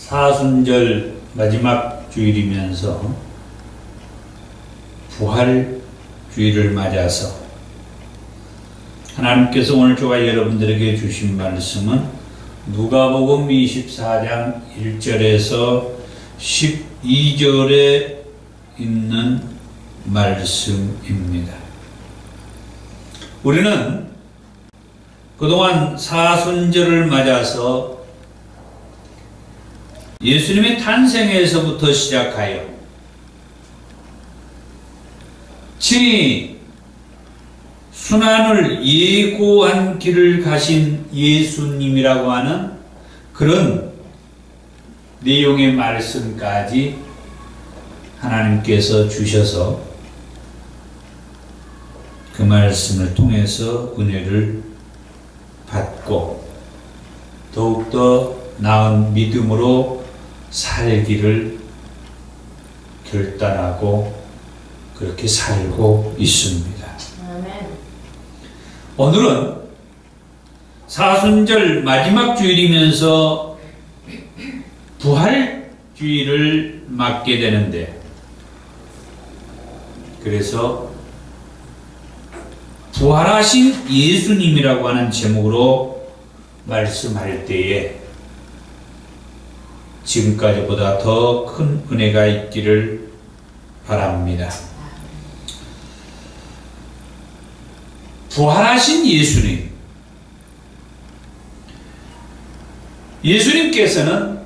사순절 마지막 주일이면서 부활주일을 맞아서 하나님께서 오늘 저와 여러분들에게 주신 말씀은 누가복음 24장 1절에서 12절에 있는 말씀입니다. 우리는 그동안 사순절을 맞아서 예수님의 탄생에서부터 시작하여 친히 순환을 예고한 길을 가신 예수님이라고 하는 그런 내용의 말씀까지 하나님께서 주셔서 그 말씀을 통해서 은혜를 받고 더욱더 나은 믿음으로 살기를 결단하고 그렇게 살고 있습니다. 아멘. 오늘은 사순절 마지막 주일이면서 부활주일을 맞게 되는데, 그래서 부활하신 예수님이라고 하는 제목으로 말씀할 때에 지금까지보다 더 큰 은혜가 있기를 바랍니다. 부활하신 예수님. 예수님께서는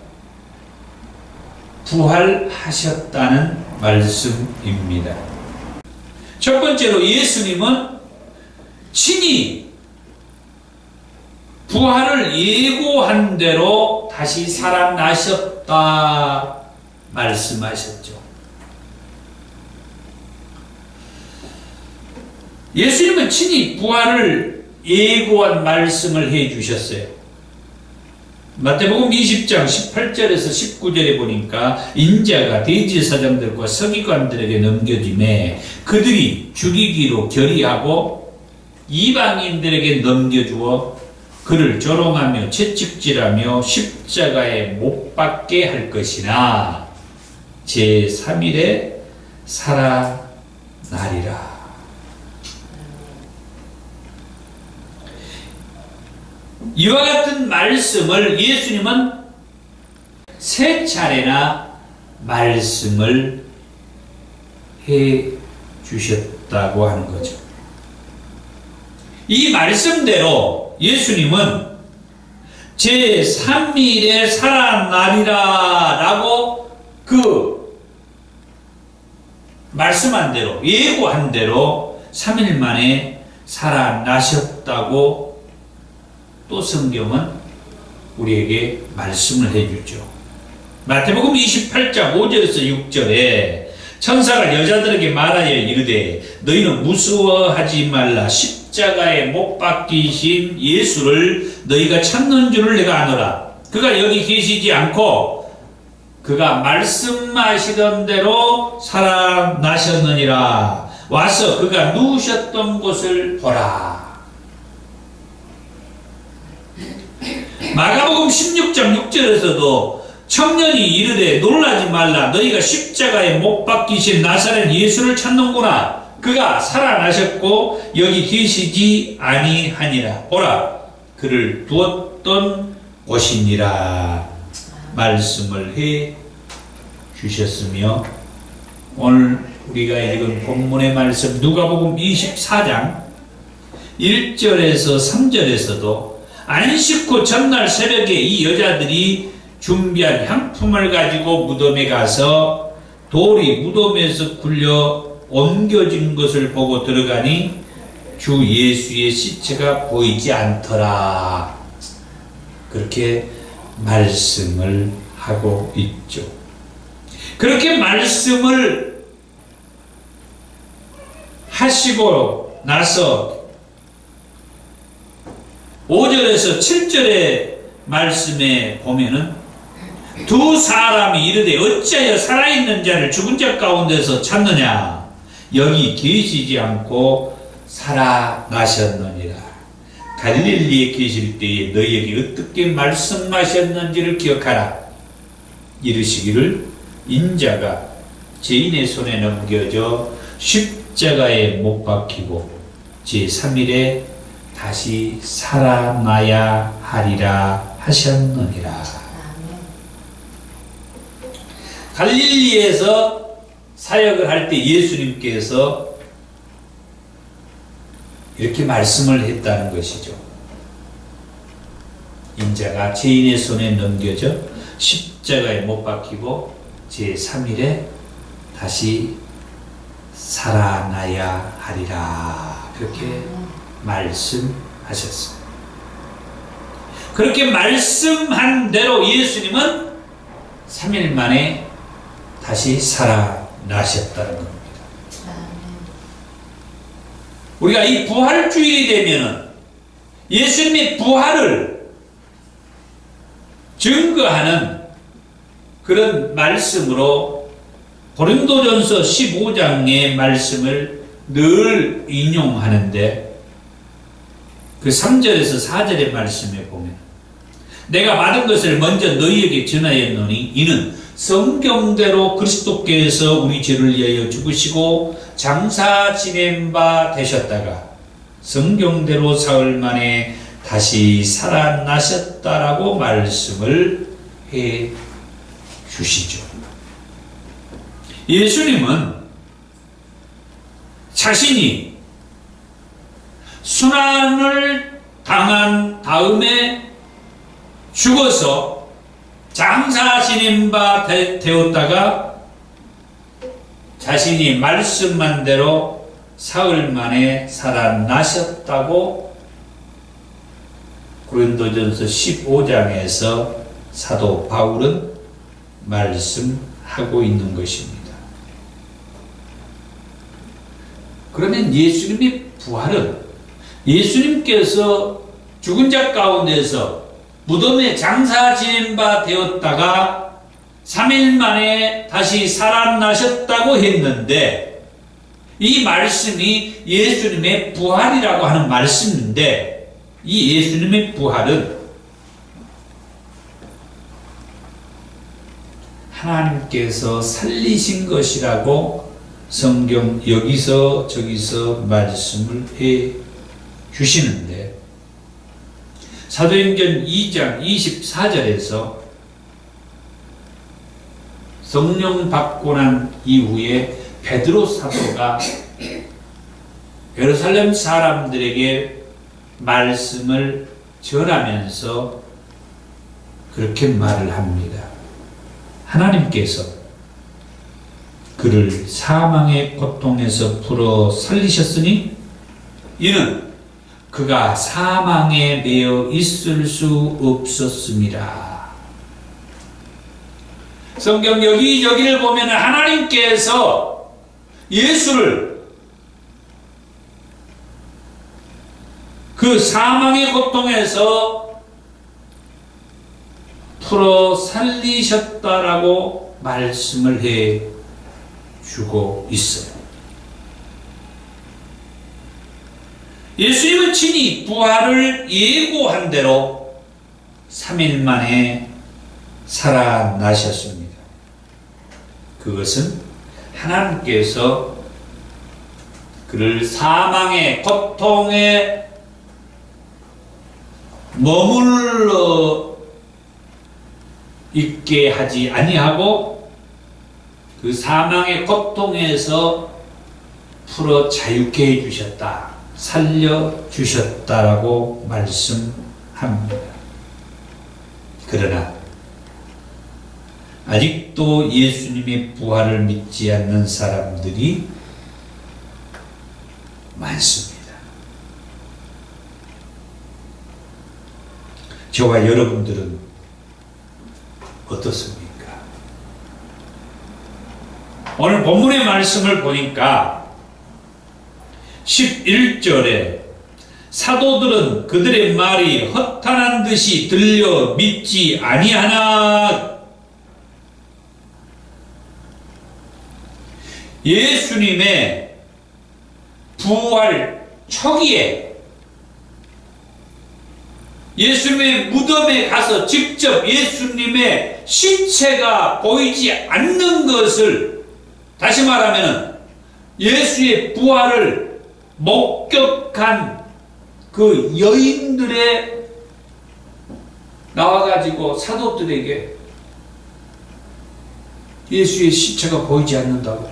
부활하셨다는 말씀입니다. 첫 번째로 예수님은 친히 부활을 예고한 대로 다시 살아나셨다 말씀하셨죠. 예수님은 친히 부활을 예고한 말씀을 해 주셨어요. 마태복음 20장 18절에서 19절에 보니까 인자가 대제사장들과 서기관들에게 넘겨짐에 그들이 죽이기로 결의하고 이방인들에게 넘겨주어 그를 조롱하며 채찍질하며 십자가에 못 박게 할 것이나 제3일에 살아나리라. 이와 같은 말씀을 예수님은 세 차례나 말씀을 해 주셨다고 하는 거죠. 이 말씀대로 예수님은 제3일에 살아나리라 라고 그 말씀한 대로 예고한 대로 3일 만에 살아나셨다고 또 성경은 우리에게 말씀을 해주죠. 마태복음 28장 5절에서 6절에 천사가 여자들에게 말하여 이르되 너희는 무서워하지 말라. 십자가에 못 박히신 예수를 너희가 찾는 줄을 내가 아노라. 그가 여기 계시지 않고 그가 말씀하시던 대로 살아나셨느니라. 와서 그가 누우셨던 곳을 보라. 마가복음 16장 6절에서도 청년이 이르되 놀라지 말라. 너희가 십자가에 못 박히신 나사렛 예수를 찾는구나. 그가 살아나셨고 여기 계시지 아니하니라. 보라, 그를 두었던 곳이니라 말씀을 해 주셨으며, 오늘 우리가 읽은 본문의 말씀 누가복음 24장 1절에서 3절에서도 안식 후 전날 새벽에 이 여자들이 준비한 향품을 가지고 무덤에 가서 돌이 무덤에서 굴려 옮겨진 것을 보고 들어가니 주 예수의 시체가 보이지 않더라. 그렇게 말씀을 하고 있죠. 그렇게 말씀을 하시고 나서 5절에서 7절의 말씀에 보면은 두 사람이 이르되 어찌하여 살아있는 자를 죽은 자 가운데서 찾느냐. 여기 계시지 않고 살아나셨느니라. 갈릴리에 계실 때에 너희에게 어떻게 말씀하셨는지를 기억하라. 이르시기를 인자가 죄인의 손에 넘겨져 십자가에 못 박히고 제3일에 다시 살아나야 하리라 하셨느니라. 갈릴리에서 사역을 할 때 예수님께서 이렇게 말씀을 했다는 것이죠. 인자가 죄인의 손에 넘겨져 십자가에 못 박히고 제3일에 다시 살아나야 하리라. 그렇게 말씀하셨어요. 그렇게 말씀한 대로 예수님은 3일 만에 다시 살아나셨다는 겁니다. 우리가 이 부활주일이 되면은 예수님의 부활을 증거하는 그런 말씀으로 고린도전서 15장의 말씀을 늘 인용하는데 그 3절에서 4절의 말씀에 보면 내가 받은 것을 먼저 너희에게 전하였노니 이는 성경대로 그리스도께서 우리 죄를 위하여 죽으시고 장사 지낸 바 되셨다가 성경대로 사흘 만에 다시 살아나셨다라고 말씀을 해 주시죠. 예수님은 자신이 순환을 당한 다음에 죽어서 장사 지낸 바 되었다가 자신이 말씀한 대로 사흘 만에 살아나셨다고 고린도전서 15장에서 사도 바울은 말씀하고 있는 것입니다. 그러면 예수님의 부활은 예수님께서 죽은 자 가운데서 무덤에 장사 지낸 바 되었다가 3일 만에 다시 살아나셨다고 했는데 이 말씀이 예수님의 부활이라고 하는 말씀인데 이 예수님의 부활은 하나님께서 살리신 것이라고 성경 여기서 저기서 말씀을 해 주시는데 사도행전 2장 24절에서 성령 받고 난 이후에 베드로 사도가 예루살렘 사람들에게 말씀을 전하면서 그렇게 말을 합니다. 하나님께서 그를 사망의 고통에서 풀어 살리셨으니 이는 그가 사망에 매여 있을 수 없었습니다. 성경 여기저기를 보면 하나님께서 예수를 그 사망의 고통에서 풀어 살리셨다라고 말씀을 해 주고 있어요. 예수님은 친히 부활을 예고한 대로 3일 만에 살아나셨습니다. 그것은 하나님께서 그를 사망의 고통에 머물러 있게 하지 아니하고 그 사망의 고통에서 풀어 자유케 해주셨다. 살려주셨다라고 말씀합니다. 그러나 아직도 예수님의 부활을 믿지 않는 사람들이 많습니다. 저와 여러분들은 어떻습니까? 오늘 본문의 말씀을 보니까 11절에 사도들은 그들의 말이 허탄한 듯이 들려 믿지 아니하나 예수님의 부활 초기에 예수님의 무덤에 가서 직접 예수님의 시체가 보이지 않는 것을, 다시 말하면 예수의 부활을 목격한 그 여인들의 나와가지고 사도들에게 예수의 시체가 보이지 않는다고.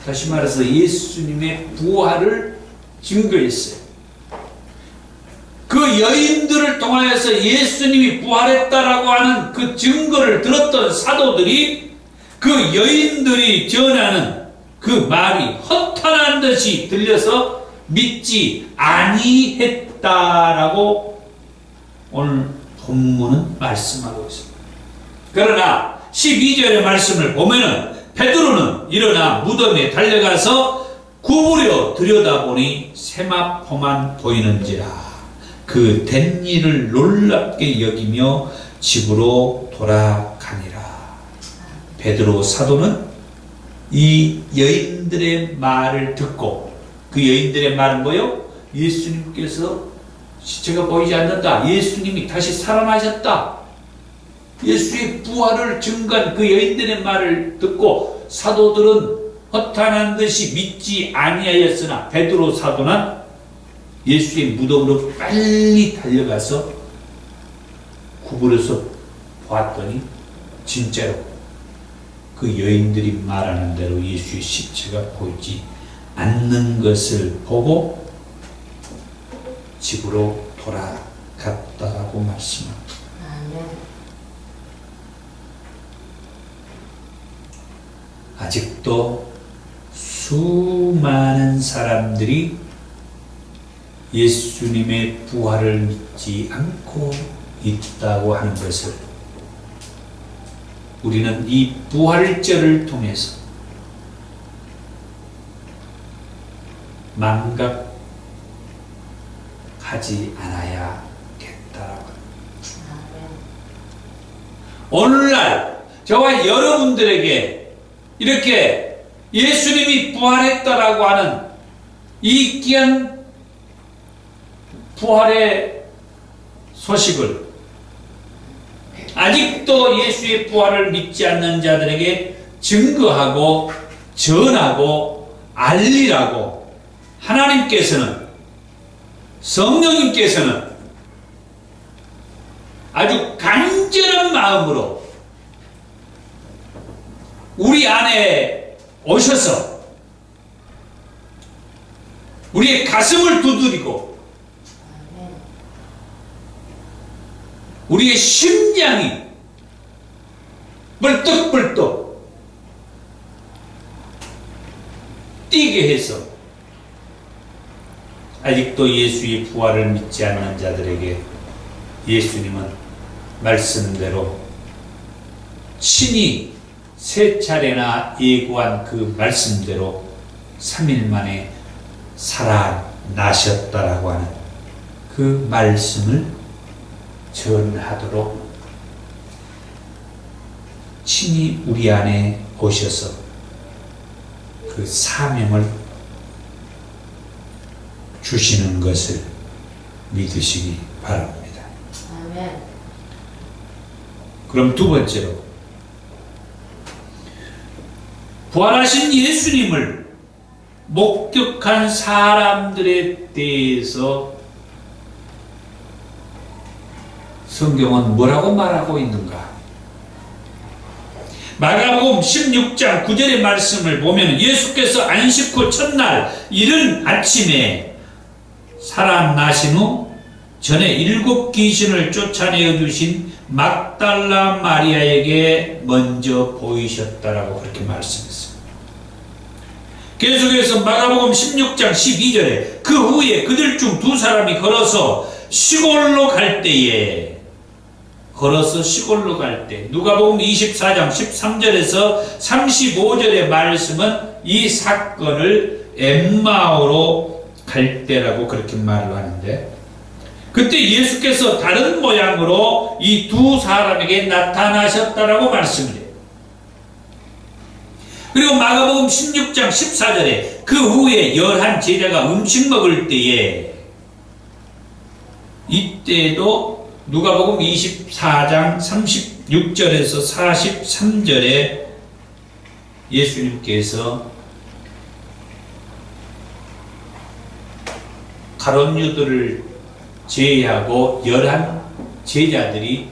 다시 말해서 예수님의 부활을 증거했어요. 그 여인들을 통하여서 예수님이 부활했다라고 하는 그 증거를 들었던 사도들이 그 여인들이 전하는 그 말이 허탄한 듯이 들려서 믿지 아니했다라고 오늘 본문은 말씀하고 있습니다. 그러나 12절의 말씀을 보면은 베드로는 일어나 무덤에 달려가서 구부려 들여다보니 세마포만 보이는지라 그 된 일을 놀랍게 여기며 집으로 돌아가니라. 베드로 사도는 이 여인들의 말을 듣고, 그 여인들의 말은 뭐요? 예수님께서 시체가 보이지 않는다, 예수님이 다시 살아나셨다, 예수의 부활을 증거한 그 여인들의 말을 듣고 사도들은 허탄한 듯이 믿지 아니하였으나 베드로 사도는 예수의 무덤으로 빨리 달려가서 구부려서 보았더니 진짜로 그 여인들이 말하는 대로 예수의 시체가 보이지 않는 것을 보고 집으로 돌아갔다고 말씀합니다. 아직도 수많은 사람들이 예수님의 부활을 믿지 않고 있다고 하는 것을 우리는 이 부활절을 통해서 망각하지 않아야겠다라고 합니다. 오늘날 저와 여러분들에게 이렇게 예수님이 부활했다라고 하는 이 귀한 부활의 소식을 아직도 예수의 부활을 믿지 않는 자들에게 증거하고 전하고 알리라고 하나님께서는, 성령님께서는 아주 간절한 마음으로 우리 안에 오셔서 우리의 가슴을 두드리고 우리의 심장이 벌떡벌떡 뛰게 해서 아직도 예수의 부활을 믿지 않는 자들에게 예수님은 말씀대로 친히 세 차례나 예고한 그 말씀대로 3일 만에 살아나셨다라고 하는 그 말씀을 전하도록 친히 우리 안에 오셔서 그 사명을 주시는 것을 믿으시기 바랍니다. 아멘. 그럼 두 번째로, 부활하신 예수님을 목격한 사람들에 대해서 성경은 뭐라고 말하고 있는가? 마가복음 16장 9절의 말씀을 보면 예수께서 안식 후 첫날 이른 아침에 살아나신 후 전에 7 귀신을 쫓아내어 주신 막달라 마리아에게 먼저 보이셨다라고 그렇게 말씀했어요. 계속해서 마가복음 16장 12절에 그 후에 그들 중 2 사람이 걸어서 시골로 갈 때에, 누가복음 24장 13절에서 35절의 말씀은 이 사건을 엠마오로 갈 때라고 그렇게 말을 하는데, 그때 예수께서 다른 모양으로 이 2 사람에게 나타나셨다라고 말씀해요. 그리고 마가복음 16장 14절에 그 후에 11 제자가 음식 먹을 때에 이때도 누가복음 24장 36절에서 43절에 예수님께서 가룟 유다를 제외하고 11 제자들이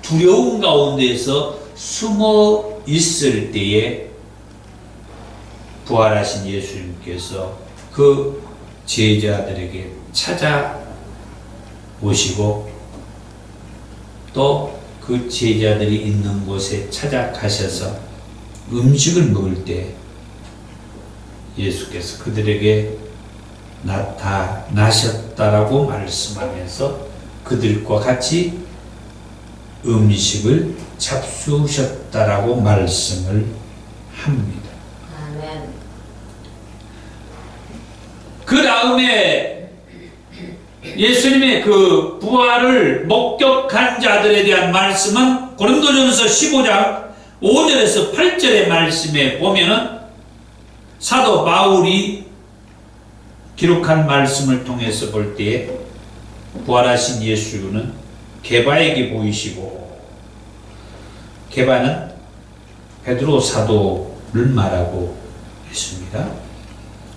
두려운 가운데서 숨어 있을 때에 부활하신 예수님께서 그 제자들에게 찾아오시고 또 그 제자들이 있는 곳에 찾아가셔서 음식을 먹을 때 예수께서 그들에게 나타나셨다라고 말씀하면서 그들과 같이 음식을 잡수셨다라고 말씀을 합니다. 아멘. 그 다음에 예수님의 그 부활을 목격한 자들에 대한 말씀은 고린도전서 15장 5절에서 8절의 말씀에 보면은 사도 바울이 기록한 말씀을 통해서 볼 때에 부활하신 예수는 게바에게 보이시고, 게바는 베드로 사도를 말하고 있습니다.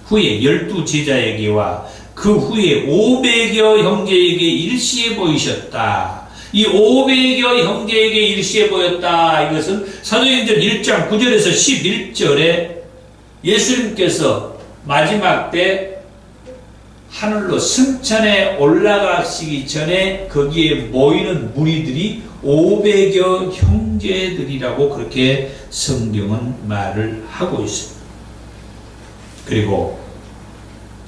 후에 12 제자에게와 그 후에 500여 형제에게 일시에 보이셨다. 이 500여 형제에게 일시에 보였다. 이것은 사도행전 1장 9절에서 11절에 예수님께서 마지막 때 하늘로 승천에 올라가시기 전에 거기에 모이는 무리들이 500여 형제들이라고 그렇게 성경은 말을 하고 있습니다. 그리고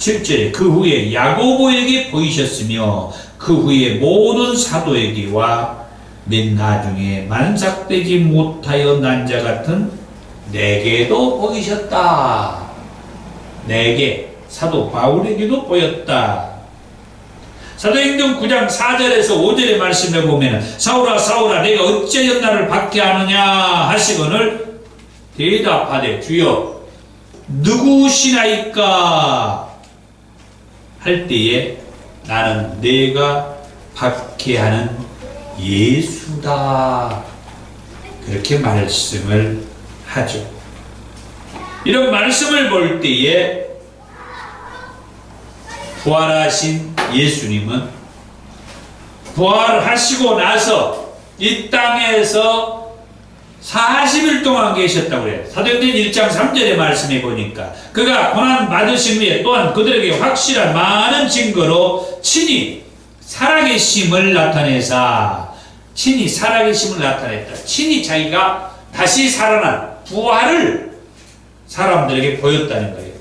7절에 그 후에 야고보에게 보이셨으며 그 후에 모든 사도에게와 맨 나중에 만삭되지 못하여 난 자 같은 내게도 보이셨다. 내게 사도 바울에게도 보였다. 사도행전 9장 4절에서 5절의 말씀에 보면 사울아 사울아 내가 어찌하여 나를 박해하느냐 하시거늘 대답하되 주여 누구시나이까 할 때에 나는 내가 박해하는 예수다. 그렇게 말씀을 하죠. 이런 말씀을 볼 때에 부활하신 예수님은 부활하시고 나서 이 땅에서 40일 동안 계셨다고 해요. 사도행전 1장 3절의 말씀에 보니까 그가 고난 받으신 후에 또한 그들에게 확실한 많은 증거로 친히 살아계심을 나타내사, 친히 살아계심을 나타냈다. 친히 자기가 다시 살아난 부활을 사람들에게 보였다는 거예요.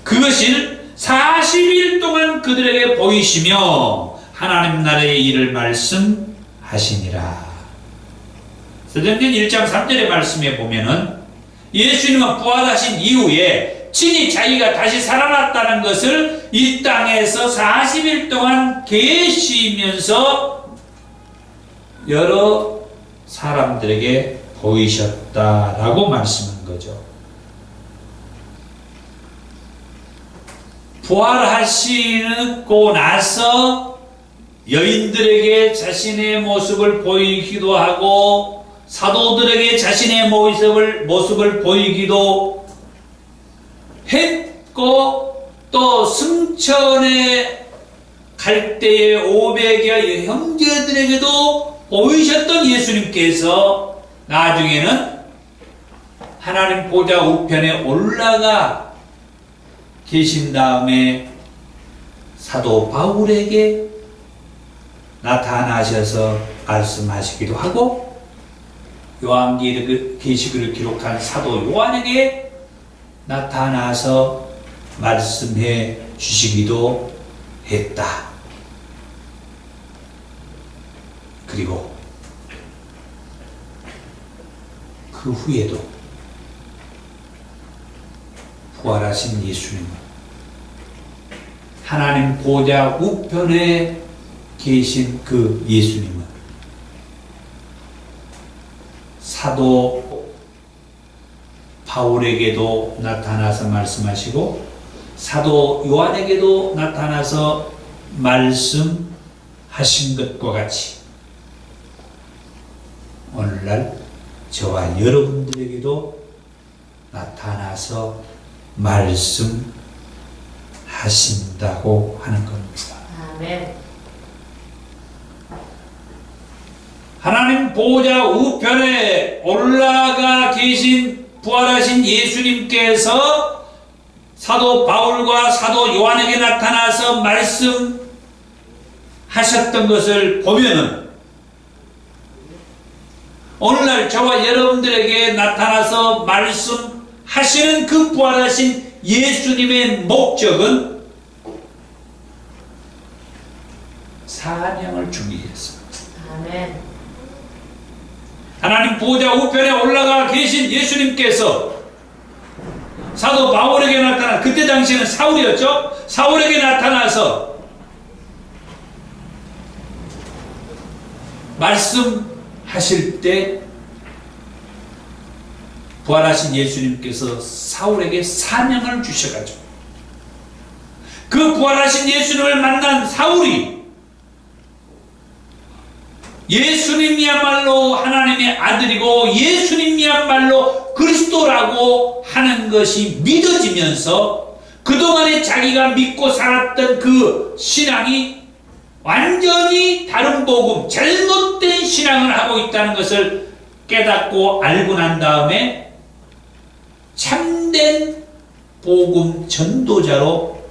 그것을 40일 동안 그들에게 보이시며 하나님 나라의 일을 말씀하시니라. 사도행전 1장 3절의 말씀에 보면은 예수님은 부활하신 이후에 친히 자기가 다시 살아났다는 것을 이 땅에서 40일 동안 계시면서 여러 사람들에게 보이셨다라고 말씀한 거죠. 부활하시고 나서 여인들에게 자신의 모습을 보이기도 하고 사도들에게 자신의 모습을 보이기도 했고 또 승천에 갈 때에 500여 형제들에게도 보이셨던 예수님께서 나중에는 하나님 보좌 우편에 올라가 계신 다음에 사도 바울에게 나타나셔서 말씀하시기도 하고 요한계시록을 기록한 사도 요한에게 나타나서 말씀해 주시기도 했다. 그리고 그 후에도 부활하신 예수님은 하나님 보좌 우편에 계신 그 예수님은 사도 바울에게도 나타나서 말씀하시고 사도 요한에게도 나타나서 말씀하셨다. 하신 것과 같이 오늘날 저와 여러분들에게도 나타나서 말씀하신다고 하는 겁니다. 아멘. 하나님 보좌 우편에 올라가 계신 부활하신 예수님께서 사도 바울과 사도 요한에게 나타나서 말씀하셨던 것을 보면은 오늘날 저와 여러분들에게 나타나서 말씀하시는 그 부활하신 예수님의 목적은 사명을 주기 위해서. 아멘. 하나님 보좌 우편에 올라가 계신 예수님께서 사도 바울에게 나타나, 그때 당시에는 사울이었죠? 사울에게 나타나서 말씀하실 때 부활하신 예수님께서 사울에게 사명을 주셔가지고 그 부활하신 예수님을 만난 사울이 예수님이야말로 하나님의 아들이고 예수님이야말로 그리스도라고 하는 것이 믿어지면서 그동안에 자기가 믿고 살았던 그 신앙이 완전히 다른 복음, 잘못된 신앙을 하고 있다는 것을 깨닫고 알고 난 다음에 참된 복음 전도자로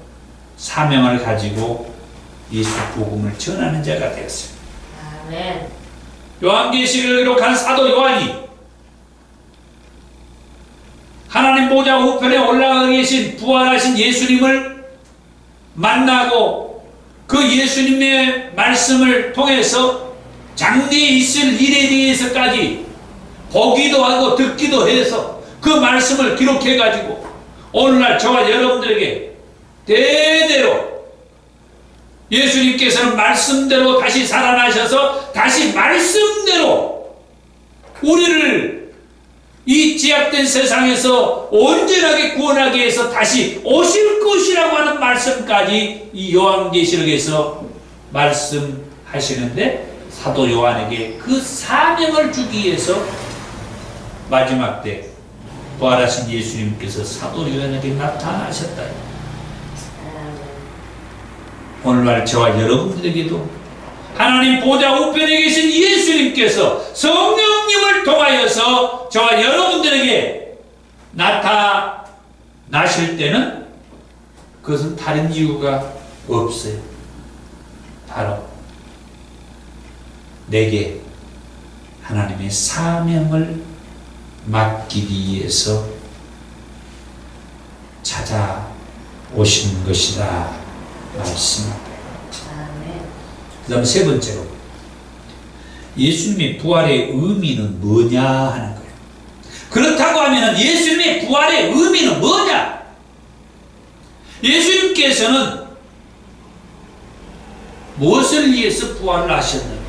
사명을 가지고 예수 복음을 전하는 자가 되었어요. 아멘. 요한계시록을 기록한 사도 요한이 하나님 보좌 우편에 올라가 계신 부활하신 예수님을 만나고 그 예수님의 말씀을 통해서 장래에 있을 일에 대해서까지 보기도 하고 듣기도 해서 그 말씀을 기록해 가지고 오늘날 저와 여러분들에게 대대로 예수님께서는 말씀대로 다시 살아나셔서 다시 말씀대로 우리를 이 제약된 세상에서 온전하게 구원하기 위해서 다시 오실 것이라고 하는 말씀까지 이 요한계시록에서 말씀하시는데 사도 요한에게 그 사명을 주기 위해서 마지막 때 부활하신 예수님께서 사도 요한에게 나타나셨다. 오늘날 저와 여러분들에게도 하나님 보좌 우편에 계신 예수님께서 성령님을 통하여서 저와 여러분들에게 나타나실 때는 그것은 다른 이유가 없어요. 바로 내게 하나님의 사명을 맡기기 위해서 찾아오신 것이다 말씀합니다. 그 다음 세 번째로 예수님의 부활의 의미는 뭐냐 하는 거예요. 그렇다고 하면 예수님의 부활의 의미는 뭐냐? 예수님께서는 무엇을 위해서 부활을 하셨는가?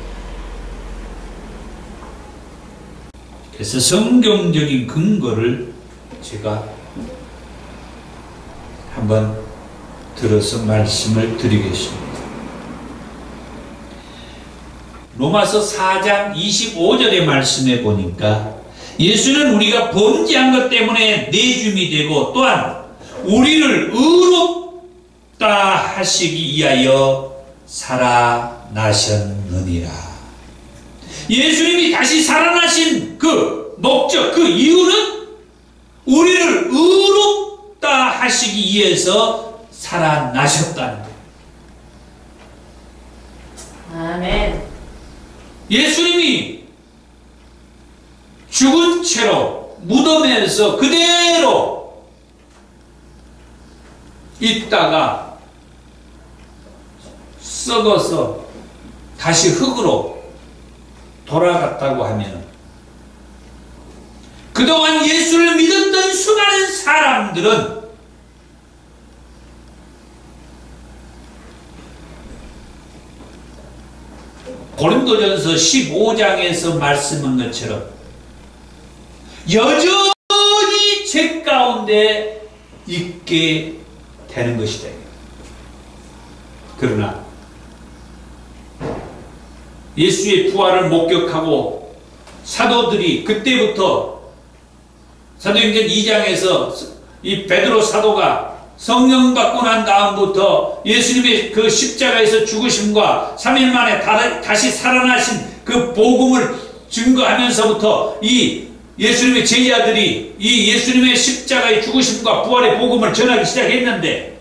그래서 성경적인 근거를 제가 한번 들어서 말씀을 드리겠습니다. 로마서 4장 25절의 말씀에 보니까 예수는 우리가 범죄한 것 때문에 내줌이 되고 또한 우리를 의롭다 하시기 위하여 살아나셨느니라. 예수님이 다시 살아나신 그 목적, 그 이유는 우리를 의롭다 하시기 위해서 살아나셨다는 거예요. 아멘. 예수님이 죽은 채로 무덤에서 그대로 있다가 썩어서 다시 흙으로 돌아갔다고 하면 그동안 예수를 믿었던 수많은 사람들은 고린도전서 15장에서 말씀한 것처럼 여전히 죄 가운데 있게 되는 것이다. 그러나 예수의 부활을 목격하고 사도들이 그때부터 사도행전 2장에서 이 베드로 사도가 성령 받고 난 다음부터 예수님의 그 십자가에서 죽으심과 3일 만에 다시 살아나신 그 복음을 증거하면서부터 이 예수님의 제자들이 이 예수님의 십자가의 죽으심과 부활의 복음을 전하기 시작했는데,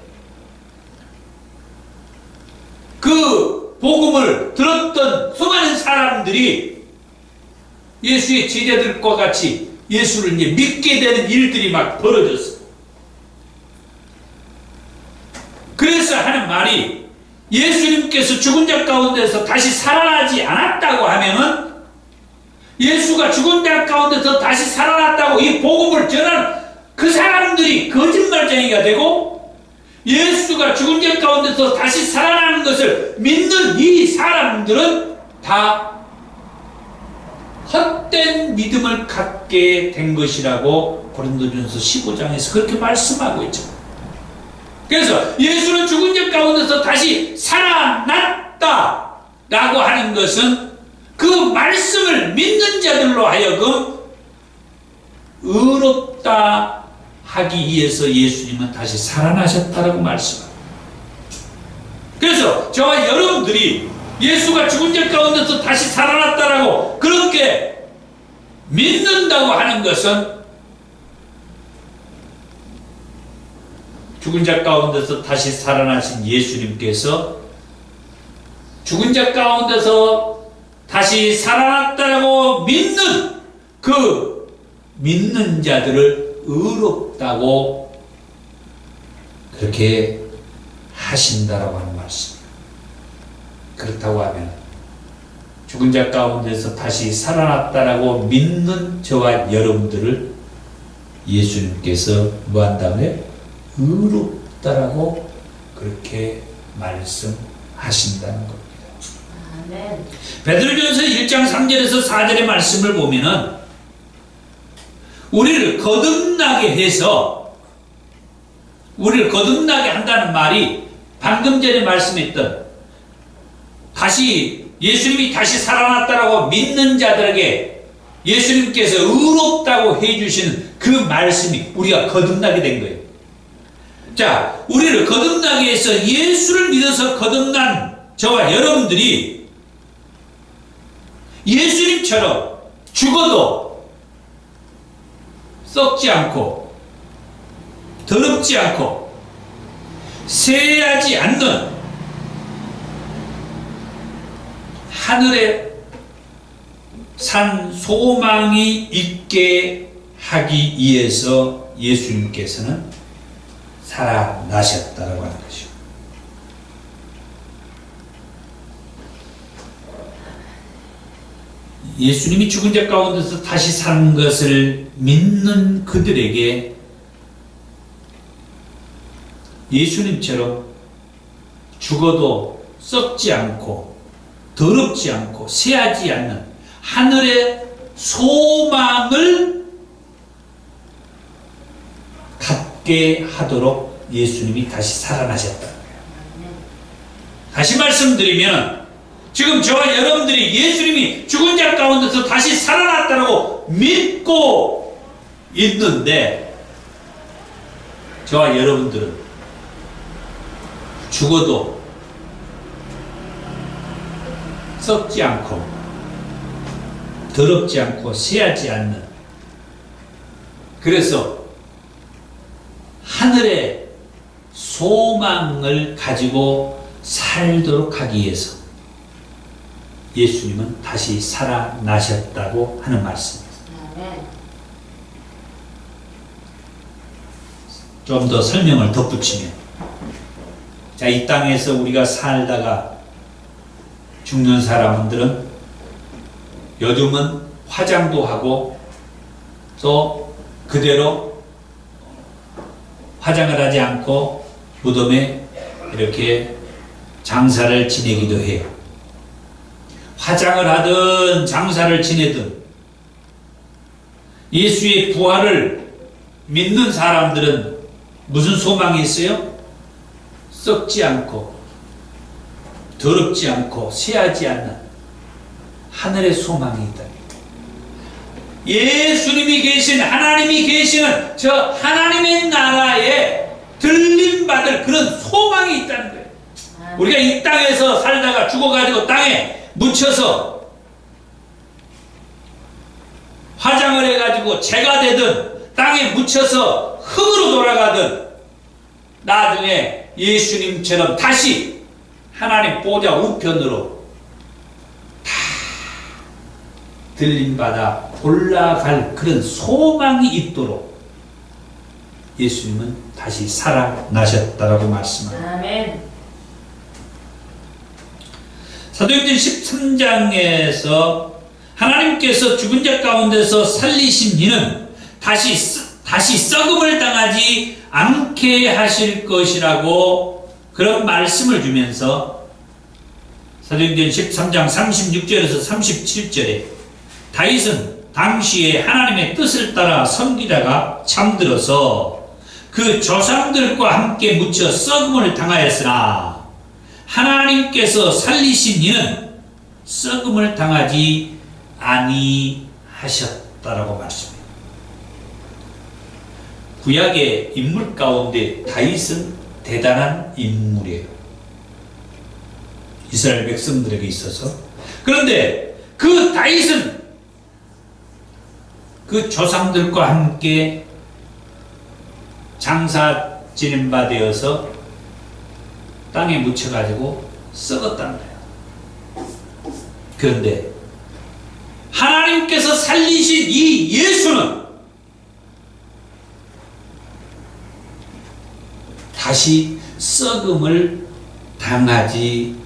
그 복음을 들었던 수많은 사람들이 예수의 제자들과 같이 예수를 이제 믿게 되는 일들이 막 벌어졌어요. 그래서 하는 말이, 예수님께서 죽은 자 가운데서 다시 살아나지 않았다고 하면은, 예수가 죽은 자 가운데서 다시 살아났다고 이 복음을 전하는 그 사람들이 거짓말쟁이가 되고, 예수가 죽은 자 가운데서 다시 살아나는 것을 믿는 이 사람들은 다 헛된 믿음을 갖게 된 것이라고 고린도전서 15장에서 그렇게 말씀하고 있죠. 그래서 예수는 죽은 자 가운데서 다시 살아났다 라고 하는 것은 그 말씀을 믿는 자들로 하여금 의롭다 하기 위해서 예수님은 다시 살아나셨다라고 말씀합니다. 그래서 저와 여러분들이 예수가 죽은 자 가운데서 다시 살아났다라고 그렇게 믿는다고 하는 것은 죽은 자 가운데서 다시 살아나신 예수님께서 죽은 자 가운데서 다시 살아났다고 믿는 그 믿는 자들을 의롭다고 그렇게 하신다라고 하는 말씀입니다. 그렇다고 하면 죽은 자 가운데서 다시 살아났다라고 믿는 저와 여러분들을 예수님께서 뭐 한다고요? 의롭다라고 그렇게 말씀하신다는 겁니다. 아멘. 베드로전서 1장 3절에서 4절의 말씀을 보면은 우리를 거듭나게 해서, 우리를 거듭나게 한다는 말이 방금 전에 말씀했던 다시 예수님이 다시 살아났다라고 믿는 자들에게 예수님께서 의롭다고 해주시는 그 말씀이 우리가 거듭나게 된 거예요. 자, 우리를 거듭나게 해서 예수를 믿어서 거듭난 저와 여러분들이 예수님처럼 죽어도 썩지 않고 더럽지 않고 쇠하지 않는 하늘에 산 소망이 있게 하기 위해서 예수님께서는 살아나셨다라고 하는 것이죠. 예수님이 죽은 자 가운데서 다시 사는 것을 믿는 그들에게 예수님처럼 죽어도 썩지 않고 더럽지 않고 쇠하지 않는 하늘의 소망을 갖게 하도록 예수님이 다시 살아나셨다는 거예요. 다시 말씀드리면 지금 저와 여러분들이 예수님이 죽은 자 가운데서 다시 살아났다고 믿고 있는데, 저와 여러분들은 죽어도 썩지 않고 더럽지 않고 쇠하지 않는, 그래서 하늘의 소망을 가지고 살도록 하기 위해서 예수님은 다시 살아나셨다고 하는 말씀입니다. 좀 더 설명을 덧붙이면, 자, 이 땅에서 우리가 살다가 죽는 사람들은 요즘은 화장도 하고 또 그대로 화장을 하지 않고 무덤에 이렇게 장사를 지내기도 해요. 화장을 하든 장사를 지내든 예수의 부활을 믿는 사람들은 무슨 소망이 있어요? 썩지 않고 더럽지 않고 쇠하지 않는 하늘의 소망이 있다. 예수님이 계신, 하나님이 계시는 저 하나님의 나라에 들림받을 그런 소망이 있다는 거예요. 우리가 이 땅에서 살다가 죽어가지고 땅에 묻혀서 화장을 해가지고 재가 되든 땅에 묻혀서 흙으로 돌아가든 나중에 예수님처럼 다시 하나님 보좌 우편으로 다 들림받아 올라갈 그런 소망이 있도록 예수님은 다시 살아나셨다라고 말씀합니다. 아멘. 사도행전 13장에서 하나님께서 죽은 자 가운데서 살리신 이는 다시 썩음을 당하지 않게 하실 것이라고 그런 말씀을 주면서 사도행전 13장 36절에서 37절에 다윗은 당시에 하나님의 뜻을 따라 섬기다가 잠들어서 그 조상들과 함께 묻혀 썩음을 당하였으나 하나님께서 살리신 이는 썩음을 당하지 아니하셨다라고 말씀합니다. 구약의 인물 가운데 다윗은 대단한 인물이에요. 이스라엘 백성들에게 있어서. 그런데 그 다윗은 그 조상들과 함께 장사 지낸 바 되어서 땅에 묻혀가지고 썩었다는 거예요. 그런데 하나님께서 살리신 이 예수는 다시 썩음을 당하지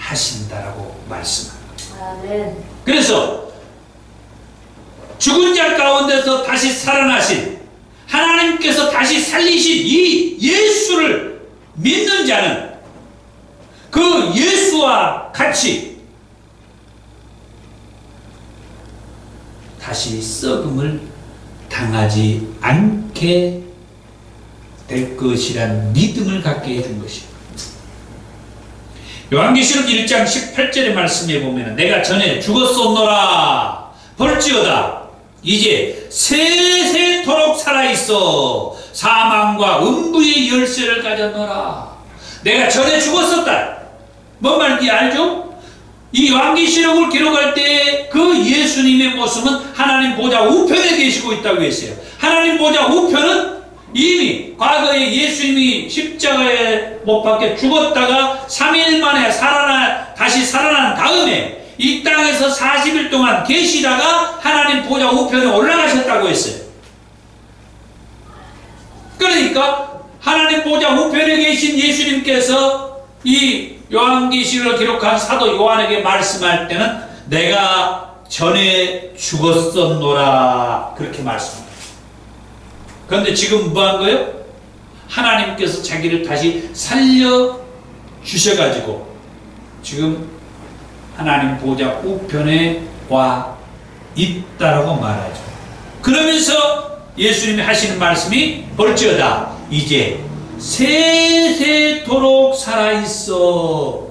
아니하신다라고 말씀합니다. 아멘. 그래서 죽은 자 가운데서 다시 살아나신 하나님께서 다시 살리신 이 예수를 믿는 자는 그 예수와 같이 다시 썩음을 당하지 않게 될 것이란 믿음을 갖게 해준 것입니다. 요한계시록 1장 18절의 말씀에 보면 내가 전에 죽었었노라 볼지어다 이제 세세토록 살아있어 사망과 음부의 열쇠를 가졌노라. 내가 전에 죽었었다. 뭔 말인지 알죠? 이 요한계시록을 기록할 때 그 예수님의 모습은 하나님 보좌 우편에 계시고 있다고 했어요. 하나님 보좌 우편은 이미 과거에 예수님이 십자가에 못 박혀 죽었다가 3일 만에 다시 살아난 다음에 이 땅에서 40일 동안 계시다가 하나님 보좌 우편에 올라가셨다고 했어요. 그러니까 하나님 보좌 우편에 계신 예수님께서 이 요한계시록을 기록한 사도 요한에게 말씀할 때는 내가 전에 죽었었노라 그렇게 말씀합니다. 그런데 지금 뭐 한 거예요? 하나님께서 자기를 다시 살려주셔가지고 지금 하나님 보좌 우편에 와 있다라고 말하죠. 그러면서 예수님이 하시는 말씀이 볼지어다 이제 세세토록 살아있어.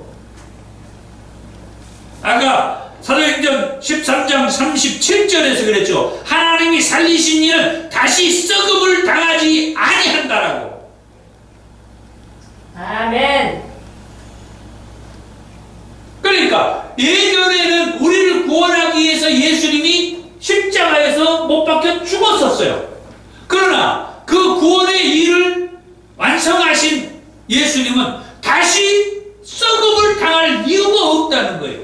아까 사도행전 13장 37절에서 그랬죠. 하나님이 살리신 이는 다시 썩음을 당하지 아니한다라고. 아멘. 그러니까 예전에는 우리를 구원하기 위해서 예수님이 십자가에서 못 박혀 죽었었어요. 그러나 그 구원의 일을 완성하신 예수님은 다시 썩음을 당할 이유가 없다는 거예요.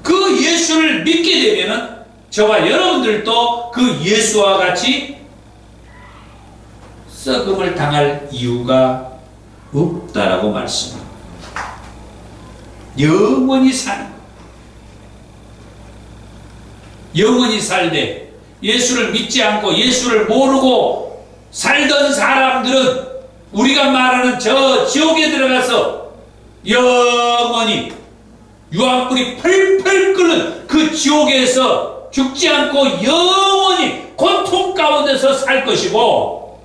그 예수를 믿게 되면은 저와 여러분들도 그 예수와 같이 썩음을 당할 이유가 없다라고 말씀합니다. 영원히 사는 거예요. 영원히 살되 예수를 믿지 않고 예수를 모르고 살던 사람들은 우리가 말하는 저 지옥에 들어가서 영원히 유황불이 펄펄 끓는 그 지옥에서 죽지 않고 영원히 고통 가운데서 살 것이고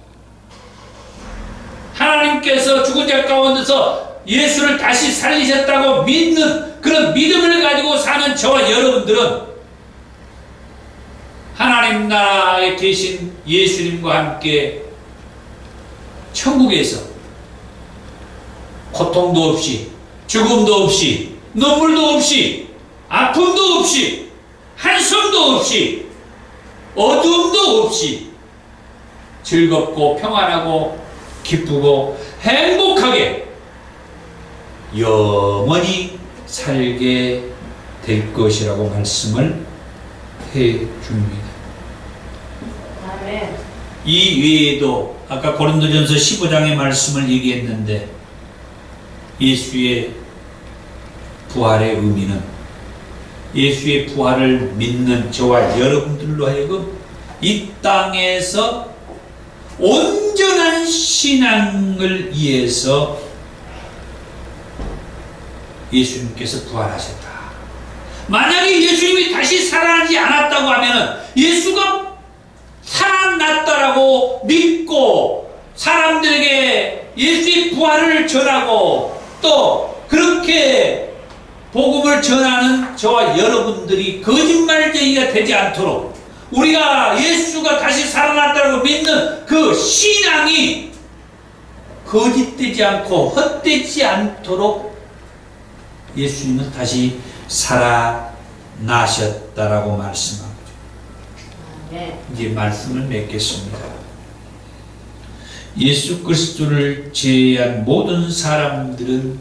하나님께서 죽은 자 가운데서 예수를 다시 살리셨다고 믿는 그런 믿음을 가지고 사는 저와 여러분들은 하나님 나라에 계신 예수님과 함께 천국에서 고통도 없이, 죽음도 없이, 눈물도 없이, 아픔도 없이, 한숨도 없이, 어두움도 없이 즐겁고 평안하고 기쁘고 행복하게 영원히 살게 될 것이라고 말씀을 해 줍니다. 아멘. 이 외에도 아까 고린도전서 15장의 말씀을 얘기했는데 예수의 부활의 의미는 예수의 부활을 믿는 저와 여러분들로 하여금 이 땅에서 온전한 신앙을 위해서 예수님께서 부활하셨다. 만약에 예수님이 다시 살아나지 않았다고 하면 예수가 살아났다라고 믿고 사람들에게 예수의 부활을 전하고 또 그렇게 복음을 전하는 저와 여러분들이 거짓말쟁이가 되지 않도록 우리가 예수가 다시 살아났다고 믿는 그 신앙이 거짓되지 않고 헛되지 않도록 예수님은 다시 살아나셨다라고 말씀합니다. 네. 이제 말씀을 맺겠습니다. 예수 그리스도를 제외한 모든 사람들은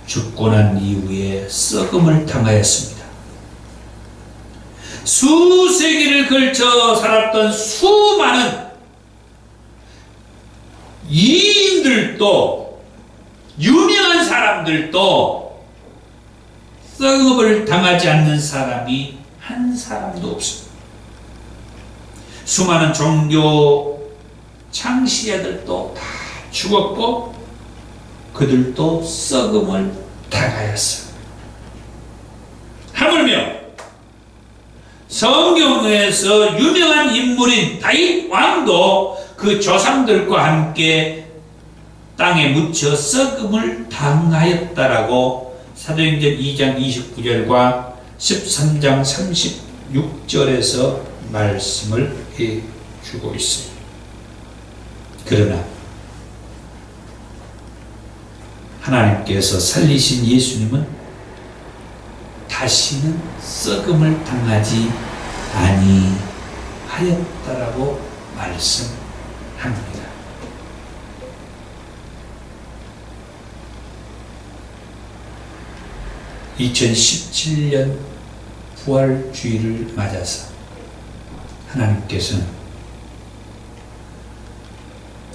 죽고 난 이후에 썩음을 당하였습니다. 수세기를 걸쳐 살았던 수많은 이인들도 유명한 사람들도 썩음을 당하지 않는 사람이 한 사람도 없습니다. 수많은 종교 창시자들도 다 죽었고 그들도 썩음을 당하였어요. 하물며 성경에서 유명한 인물인 다윗 왕도 그 조상들과 함께 땅에 묻혀 썩음을 당하였다라고 사도행전 2장 29절과 13장 36절에서 말씀을 해주고 있습니다. 그러나 하나님께서 살리신 예수님은 다시는 썩음을 당하지 아니하였다라고 말씀합니다. (2017년) 부활주의를 맞아서 하나님께서는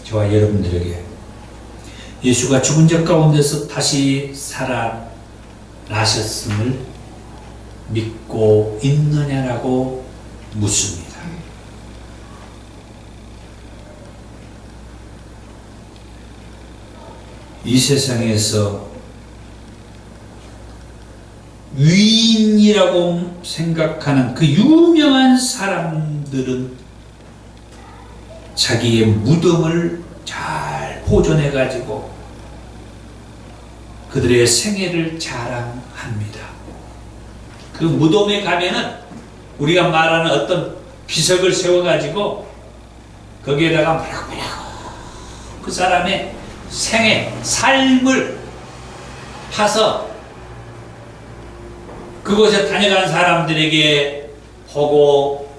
저와 여러분들에게 예수가 죽은 자 가운데서 다시 살아나셨음을 믿고 있느냐라고 묻습니다. 이 세상에서 위인이라고 생각하는 그 유명한 사람들은 자기의 무덤을 잘 보존해 가지고 그들의 생애를 자랑합니다. 그 무덤에 가면은 우리가 말하는 어떤 비석을 세워 가지고 거기에다가 뭐라고 그 사람의 생애, 삶을 파서 그곳에 다녀간 사람들에게 보고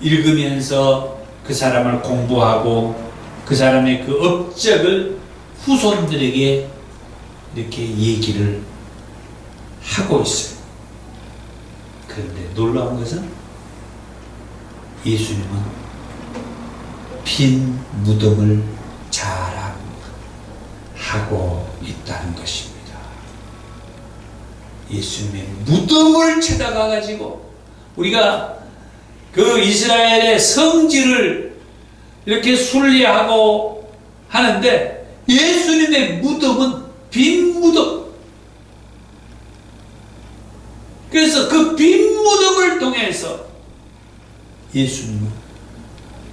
읽으면서 그 사람을 공부하고 그 사람의 그 업적을 후손들에게 이렇게 얘기를 하고 있어요. 그런데 놀라운 것은 예수님은 빈 무덤을 자랑하고 있다는 것입니다. 예수님의 무덤을 찾아가 가지고 우리가 그 이스라엘의 성지를 이렇게 순례하고 하는데 예수님의 무덤은 빈 무덤. 그래서 그 빈 무덤을 통해서 예수님은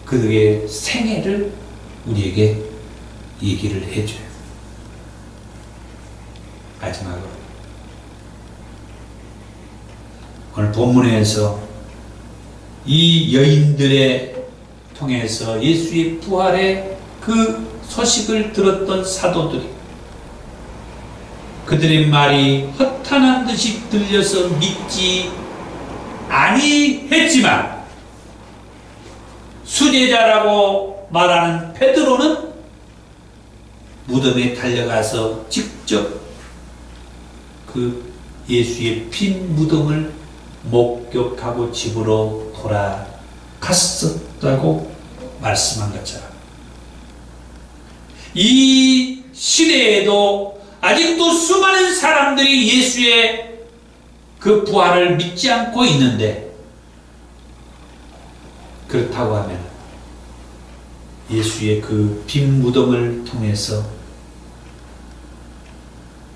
그들의 생애를 우리에게 얘기를 해줘요. 마지막으로 오늘 본문에서 이 여인들의 통해서 예수의 부활의 그 소식을 들었던 사도들이 그들의 말이 허탄한 듯이 들려서 믿지 아니했지만 수제자라고 말하는 베드로는 무덤에 달려가서 직접 그 예수의 빈 무덤을 목격하고 집으로 돌아갔었다고 말씀한 것처럼 이 시대에도 아직도 수많은 사람들이 예수의 그 부활을 믿지 않고 있는데, 그렇다고 하면 예수의 그 빈 무덤을 통해서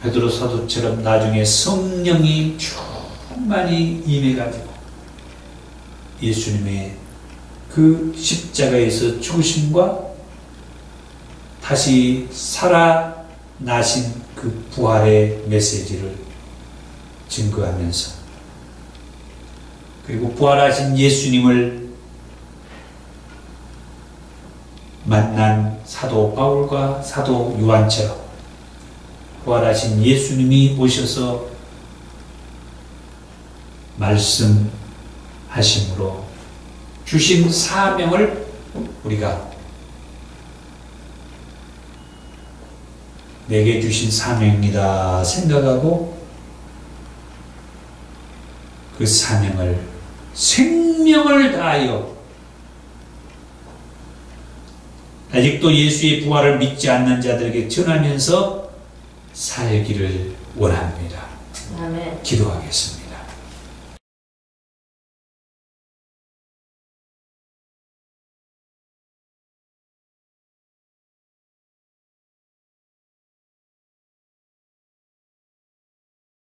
베드로 사도처럼 나중에 성령이 충만히 임해가지고 예수님의 그 십자가에서 죽으심과 다시 살아나신 그 부활의 메시지를 증거하면서, 그리고 부활하신 예수님을 만난 사도 바울과 사도 요한처럼 부활하신 예수님이 오셔서 말씀하심으로 주신 사명을 우리가 내게 주신 사명이다 생각하고 그 사명을 생명을 다하여 아직도 예수의 부활을 믿지 않는 자들에게 전하면서 살기를 원합니다. 아멘. 기도하겠습니다.